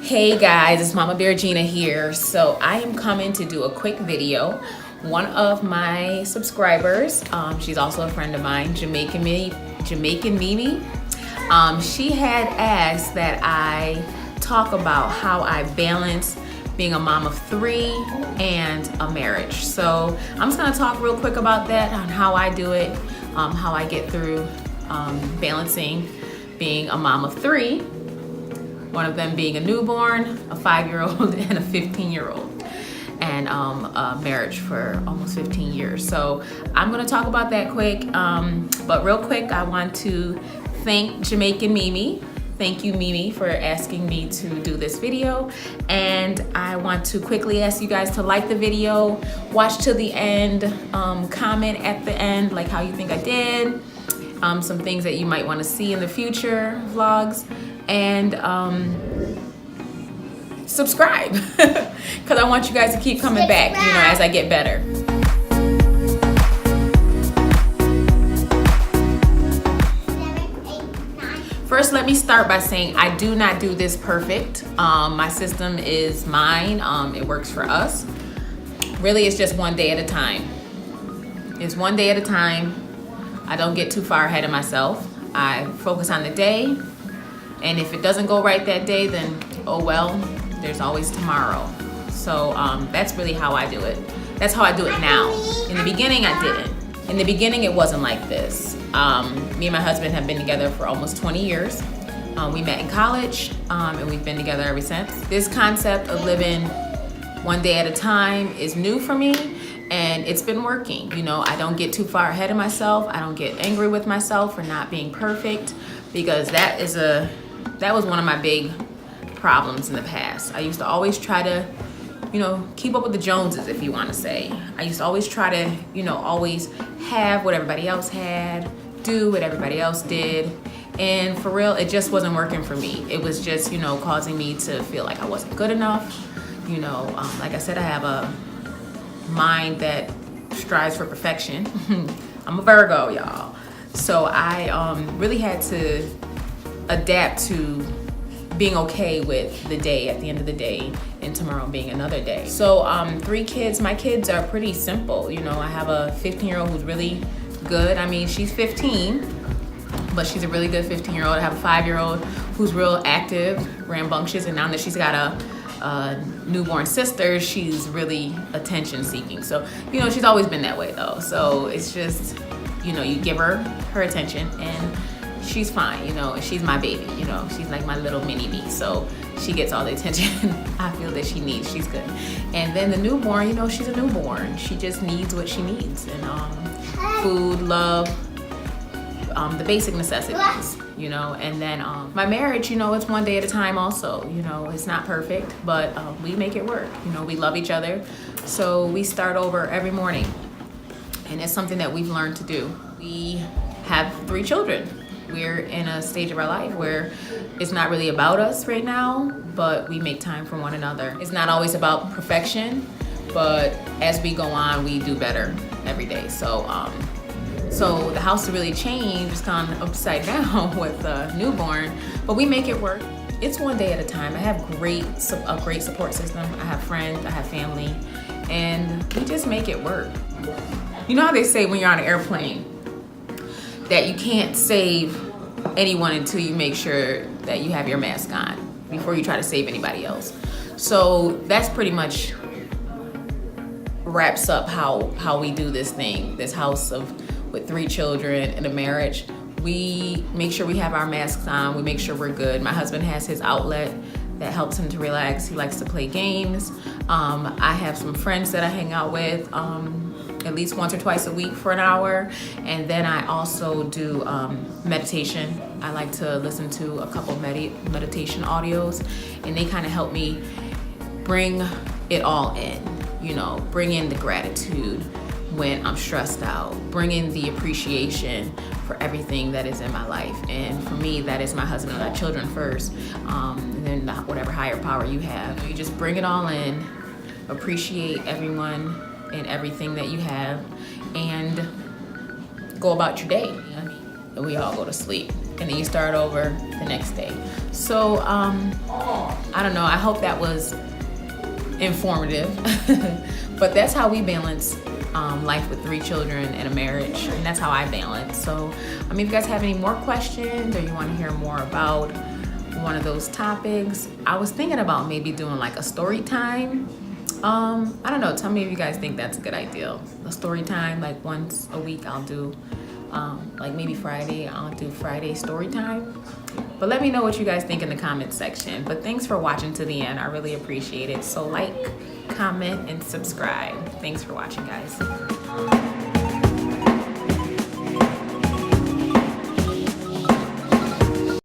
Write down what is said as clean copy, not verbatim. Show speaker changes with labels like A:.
A: Hey guys, it's Mama Bear Gina here. So I am coming to do a quick video. One of my subscribers, she's also a friend of mine, Jamaican Mimi. She had asked that I talk about how I balance being a mom of 3 and a marriage. So I'm just gonna talk real quick about that, on how I do it, how I get through balancing being a mom of 3. One of them being a newborn, a 5-year-old, and a 15-year-old, and a marriage for almost 15 years. So I'm gonna talk about that quick, but real quick, I want to thank Jamaican Mimi. Thank you, Mimi, for asking me to do this video. And I want to quickly ask you guys to like the video, watch till the end, comment at the end, like how you think I did, some things that you might wanna see in the future vlogs, and subscribe, because I want you guys to keep coming back, you know, as I get better. First, let me start by saying I do not do this perfect. My system is mine. It works for us. Really, it's just one day at a time. It's one day at a time. I don't get too far ahead of myself. I focus on the day. And if it doesn't go right that day, then oh well, there's always tomorrow. So that's really how I do it. That's how I do it now. In the beginning, I didn't. In the beginning, it wasn't like this. Me and my husband have been together for almost 20 years. We met in college, and we've been together ever since. This concept of living one day at a time is new for me, and it's been working. You know, I don't get too far ahead of myself. I don't get angry with myself for not being perfect, because that was one of my big problems in the past. I used to always try to, you know, keep up with the Joneses, if you want to say. I used to always try to, you know, always have what everybody else had, do what everybody else did. And for real, it just wasn't working for me. It was just, you know, causing me to feel like I wasn't good enough. You know, like I said, I have a mind that strives for perfection. I'm a Virgo, y'all. So I really had to adapt to being okay with the day at the end of the day and tomorrow being another day. So 3 kids, my kids are pretty simple. You know, I have a 15-year-old who's really good. I mean, she's 15, but she's a really good 15-year-old. I have a 5-year-old who's real active, rambunctious, and now that she's got a newborn sister, she's really attention seeking. So, you know, she's always been that way though. So it's just, you know, you give her attention and she's fine, you know, and she's my baby, you know, she's like my little mini me, so she gets all the attention I feel that she needs. She's good. And then the newborn, you know, she's a newborn. She just needs what she needs, and food, love, the basic necessities, you know. And then my marriage, you know, it's one day at a time also. You know, it's not perfect, but we make it work. You know, we love each other, so we start over every morning, and it's something that we've learned to do. We have 3 children. We're in a stage of our life where it's not really about us right now, but we make time for one another. It's not always about perfection, but as we go on, we do better every day. So so the house really changed, it's gone upside down with a newborn, but we make it work. It's one day at a time. I have a great support system. I have friends, I have family, and we just make it work. You know how they say when you're on an airplane, that you can't save anyone until you make sure that you have your mask on before you try to save anybody else. So that's pretty much wraps up how we do this thing, this house with 3 children and a marriage. We make sure we have our masks on. We make sure we're good. My husband has his outlet that helps him to relax. He likes to play games. I have some friends that I hang out with at least once or twice a week for an hour. And then I also do meditation. I like to listen to a couple meditation audios, and they kind of help me bring it all in, you know, bring in the gratitude when I'm stressed out, bring in the appreciation for everything that is in my life. And for me, that is my husband and my children first, and then whatever higher power you have. You just bring it all in, appreciate everyone and everything that you have, and go about your day. And we all go to sleep. and then you start over the next day. So I don't know, I hope that was informative. But that's how we balance life with 3 children and a marriage, and that's how I balance. So if you guys have any more questions or you want to hear more about one of those topics, I was thinking about maybe doing like a story time. I don't know, tell me if you guys think that's a good idea. A story time, like once a week I'll do like maybe Friday, I'll do Friday story time. But let me know what you guys think in the comment section. But thanks for watching to the end, I really appreciate it. So like, comment, and subscribe. Thanks for watching, guys.